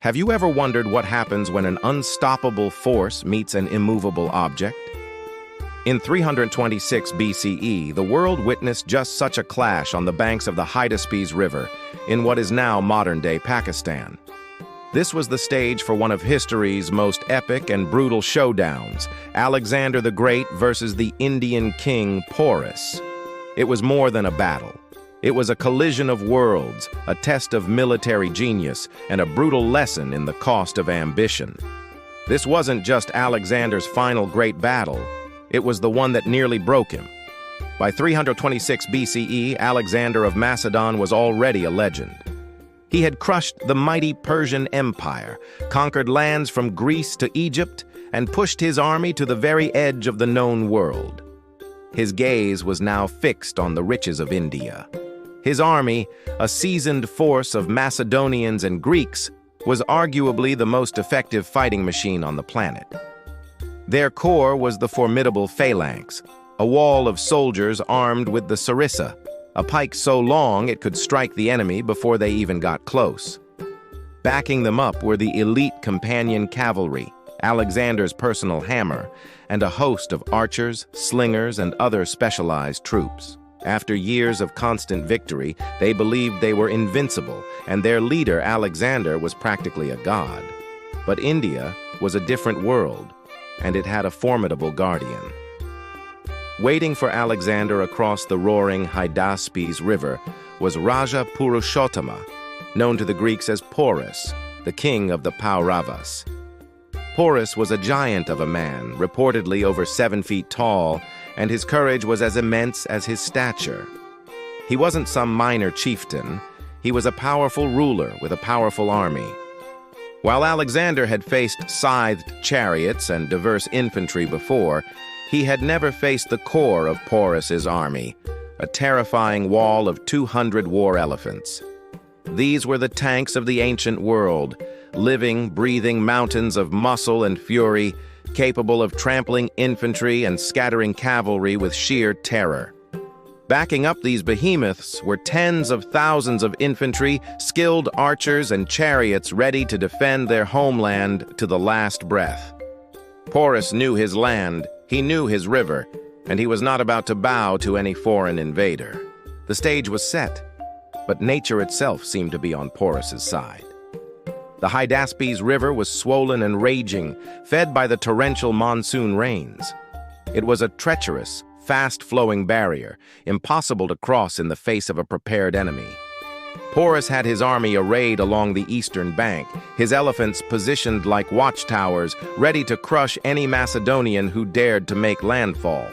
Have you ever wondered what happens when an unstoppable force meets an immovable object? In 326 BCE, the world witnessed just such a clash on the banks of the Hydaspes River in what is now modern-day Pakistan. This was the stage for one of history's most epic and brutal showdowns, Alexander the Great versus the Indian king Porus. It was more than a battle. It was a collision of worlds, a test of military genius, and a brutal lesson in the cost of ambition. This wasn't just Alexander's final great battle, it was the one that nearly broke him. By 326 BCE, Alexander of Macedon was already a legend. He had crushed the mighty Persian Empire, conquered lands from Greece to Egypt, and pushed his army to the very edge of the known world. His gaze was now fixed on the riches of India. His army, a seasoned force of Macedonians and Greeks, was arguably the most effective fighting machine on the planet. Their core was the formidable Phalanx, a wall of soldiers armed with the sarissa, a pike so long it could strike the enemy before they even got close. Backing them up were the elite companion cavalry, Alexander's personal hammer, and a host of archers, slingers, and other specialized troops. After years of constant victory, they believed they were invincible, and their leader, Alexander, was practically a god. But India was a different world, and it had a formidable guardian. Waiting for Alexander across the roaring Hydaspes River was Raja Purushottama, known to the Greeks as Porus, the king of the Pauravas. Porus was a giant of a man, reportedly over 7 feet tall, and his courage was as immense as his stature. He wasn't some minor chieftain, he was a powerful ruler with a powerful army. While Alexander had faced scythed chariots and diverse infantry before, he had never faced the core of Porus's army, a terrifying wall of 200 war elephants. These were the tanks of the ancient world, living, breathing mountains of muscle and fury, capable of trampling infantry and scattering cavalry with sheer terror. Backing up these behemoths were tens of thousands of infantry, skilled archers, and chariots ready to defend their homeland to the last breath. Porus knew his land, he knew his river, and he was not about to bow to any foreign invader. The stage was set, but nature itself seemed to be on Porus's side. The Hydaspes River was swollen and raging, fed by the torrential monsoon rains. It was a treacherous, fast-flowing barrier, impossible to cross in the face of a prepared enemy. Porus had his army arrayed along the eastern bank, his elephants positioned like watchtowers, ready to crush any Macedonian who dared to make landfall.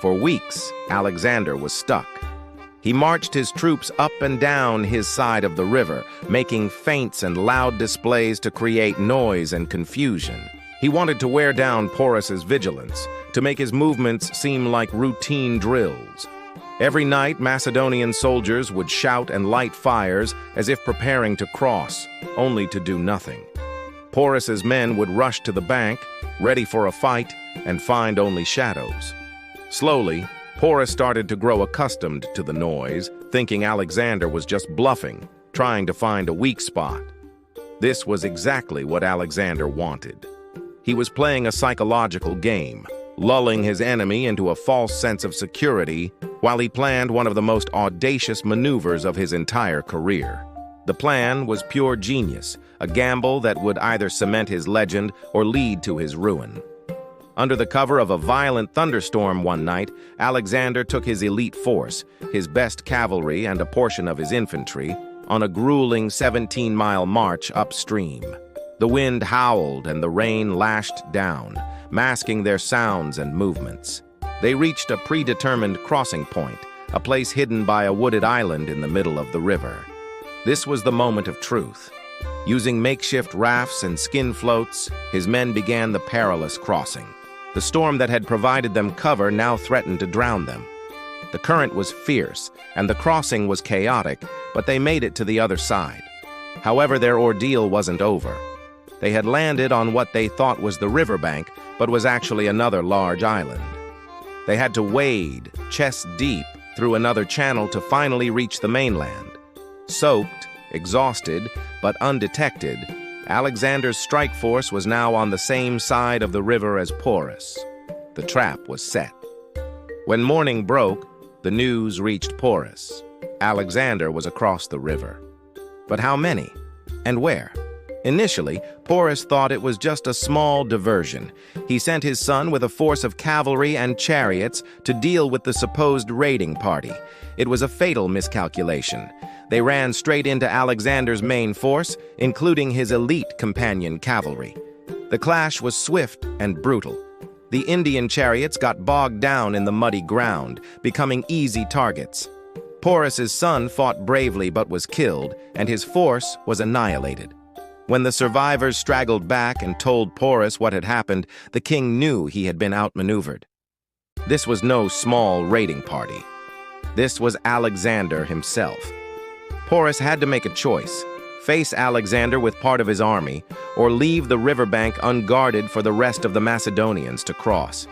For weeks, Alexander was stuck. He marched his troops up and down his side of the river, making feints and loud displays to create noise and confusion. He wanted to wear down Porus's vigilance, to make his movements seem like routine drills. Every night, Macedonian soldiers would shout and light fires as if preparing to cross, only to do nothing. Porus's men would rush to the bank, ready for a fight, and find only shadows. Slowly, Porus started to grow accustomed to the noise, thinking Alexander was just bluffing, trying to find a weak spot. This was exactly what Alexander wanted. He was playing a psychological game, lulling his enemy into a false sense of security while he planned one of the most audacious maneuvers of his entire career. The plan was pure genius, a gamble that would either cement his legend or lead to his ruin. Under the cover of a violent thunderstorm one night, Alexander took his elite force, his best cavalry and a portion of his infantry, on a grueling 17-mile march upstream. The wind howled and the rain lashed down, masking their sounds and movements. They reached a predetermined crossing point, a place hidden by a wooded island in the middle of the river. This was the moment of truth. Using makeshift rafts and skin floats, his men began the perilous crossing. The storm that had provided them cover now threatened to drown them. The current was fierce, and the crossing was chaotic, but they made it to the other side. However, their ordeal wasn't over. They had landed on what they thought was the riverbank, but was actually another large island. They had to wade, chest deep, through another channel to finally reach the mainland. Soaked, exhausted, but undetected, Alexander's strike force was now on the same side of the river as Porus. The trap was set. When morning broke, the news reached Porus. Alexander was across the river. But how many? And where? Initially, Porus thought it was just a small diversion. He sent his son with a force of cavalry and chariots to deal with the supposed raiding party. It was a fatal miscalculation. They ran straight into Alexander's main force, including his elite companion cavalry. The clash was swift and brutal. The Indian chariots got bogged down in the muddy ground, becoming easy targets. Porus's son fought bravely but was killed, and his force was annihilated. When the survivors straggled back and told Porus what had happened, the king knew he had been outmaneuvered. This was no small raiding party. This was Alexander himself. Porus had to make a choice: face Alexander with part of his army, or leave the riverbank unguarded for the rest of the Macedonians to cross.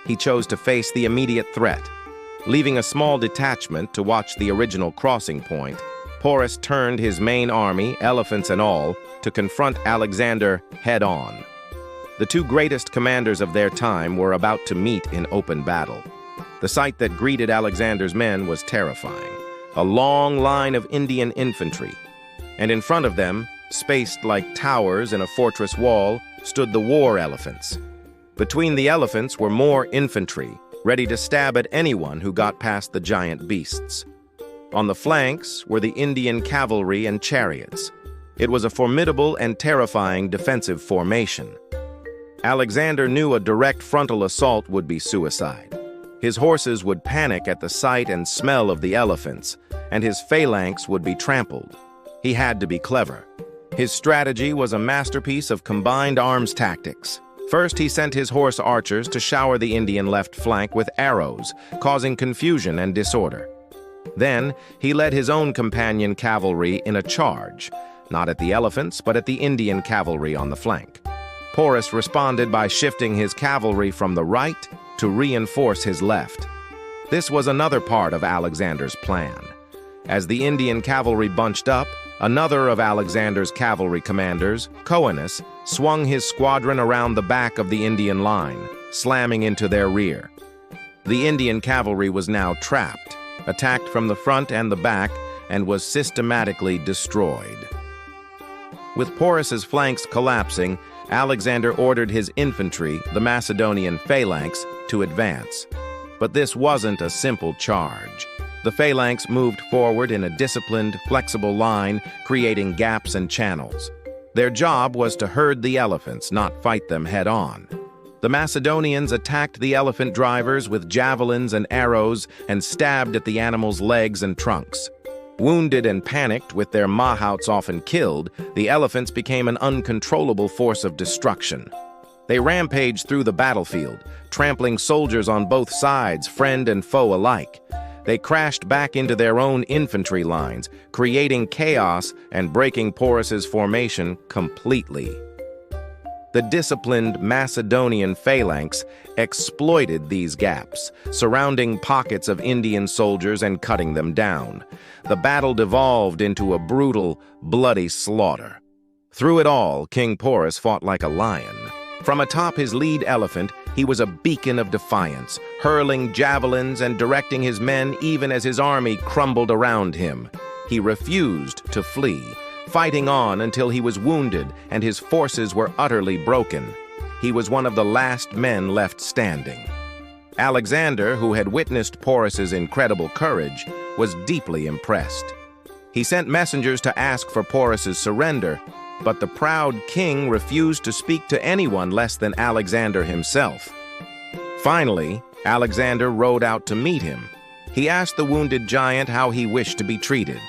He chose to face the immediate threat. Leaving a small detachment to watch the original crossing point, Porus turned his main army, elephants and all, to confront Alexander head-on. The two greatest commanders of their time were about to meet in open battle. The sight that greeted Alexander's men was terrifying. A long line of Indian infantry, and in front of them, spaced like towers in a fortress wall, stood the war elephants. Between the elephants were more infantry, ready to stab at anyone who got past the giant beasts. On the flanks were the Indian cavalry and chariots. It was a formidable and terrifying defensive formation. Alexander knew a direct frontal assault would be suicide. His horses would panic at the sight and smell of the elephants, and his phalanx would be trampled. He had to be clever. His strategy was a masterpiece of combined arms tactics. First, he sent his horse archers to shower the Indian left flank with arrows, causing confusion and disorder. Then, he led his own companion cavalry in a charge, not at the elephants, but at the Indian cavalry on the flank. Porus responded by shifting his cavalry from the right to reinforce his left. This was another part of Alexander's plan. As the Indian cavalry bunched up, another of Alexander's cavalry commanders, Coenus, swung his squadron around the back of the Indian line, slamming into their rear. The Indian cavalry was now trapped, attacked from the front and the back, and was systematically destroyed. With Porus's flanks collapsing, Alexander ordered his infantry, the Macedonian Phalanx, to advance. But this wasn't a simple charge. The Phalanx moved forward in a disciplined, flexible line, creating gaps and channels. Their job was to herd the elephants, not fight them head-on. The Macedonians attacked the elephant drivers with javelins and arrows and stabbed at the animals' legs and trunks. Wounded and panicked, with their mahouts often killed, the elephants became an uncontrollable force of destruction. They rampaged through the battlefield, trampling soldiers on both sides, friend and foe alike. They crashed back into their own infantry lines, creating chaos and breaking Porus's formation completely. The disciplined Macedonian phalanx exploited these gaps, surrounding pockets of Indian soldiers and cutting them down. The battle devolved into a brutal, bloody slaughter. Through it all, King Porus fought like a lion. From atop his lead elephant, he was a beacon of defiance, hurling javelins and directing his men even as his army crumbled around him. He refused to flee, fighting on until he was wounded and his forces were utterly broken. He was one of the last men left standing. Alexander, who had witnessed Porus's incredible courage, was deeply impressed. He sent messengers to ask for Porus's surrender, but the proud king refused to speak to anyone less than Alexander himself. Finally, Alexander rode out to meet him. He asked the wounded giant how he wished to be treated.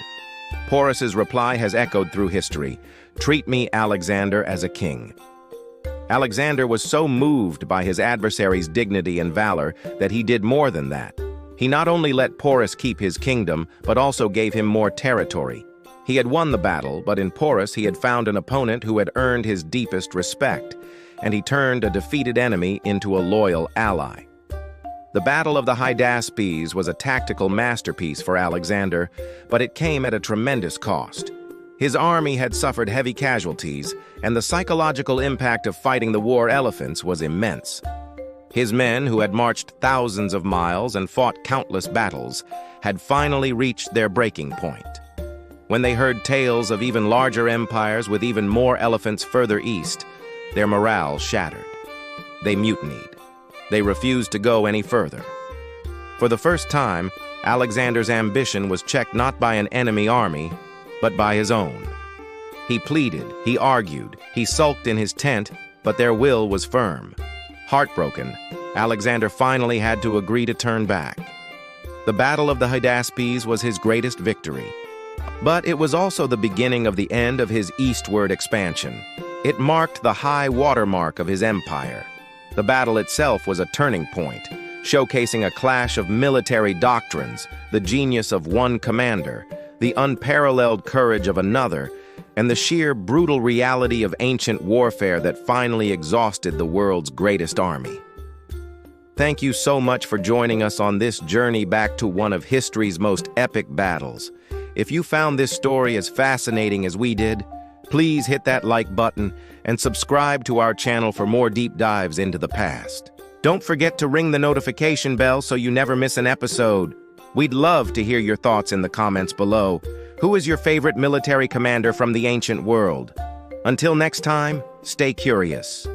Porus's reply has echoed through history: "Treat me, Alexander, as a king." Alexander was so moved by his adversary's dignity and valor that he did more than that. He not only let Porus keep his kingdom, but also gave him more territory. He had won the battle, but in Porus he had found an opponent who had earned his deepest respect, and he turned a defeated enemy into a loyal ally. The Battle of the Hydaspes was a tactical masterpiece for Alexander, but it came at a tremendous cost. His army had suffered heavy casualties, and the psychological impact of fighting the war elephants was immense. His men, who had marched thousands of miles and fought countless battles, had finally reached their breaking point. When they heard tales of even larger empires with even more elephants further east, their morale shattered. They mutinied. They refused to go any further. For the first time, Alexander's ambition was checked not by an enemy army, but by his own. He pleaded, he argued, he sulked in his tent, but their will was firm. Heartbroken, Alexander finally had to agree to turn back. The Battle of the Hydaspes was his greatest victory. But it was also the beginning of the end of his eastward expansion. It marked the high watermark of his empire. The battle itself was a turning point, showcasing a clash of military doctrines, the genius of one commander, the unparalleled courage of another, and the sheer brutal reality of ancient warfare that finally exhausted the world's greatest army. Thank you so much for joining us on this journey back to one of history's most epic battles. If you found this story as fascinating as we did, please hit that like button and subscribe to our channel for more deep dives into the past. Don't forget to ring the notification bell so you never miss an episode. We'd love to hear your thoughts in the comments below. Who is your favorite military commander from the ancient world? Until next time, stay curious.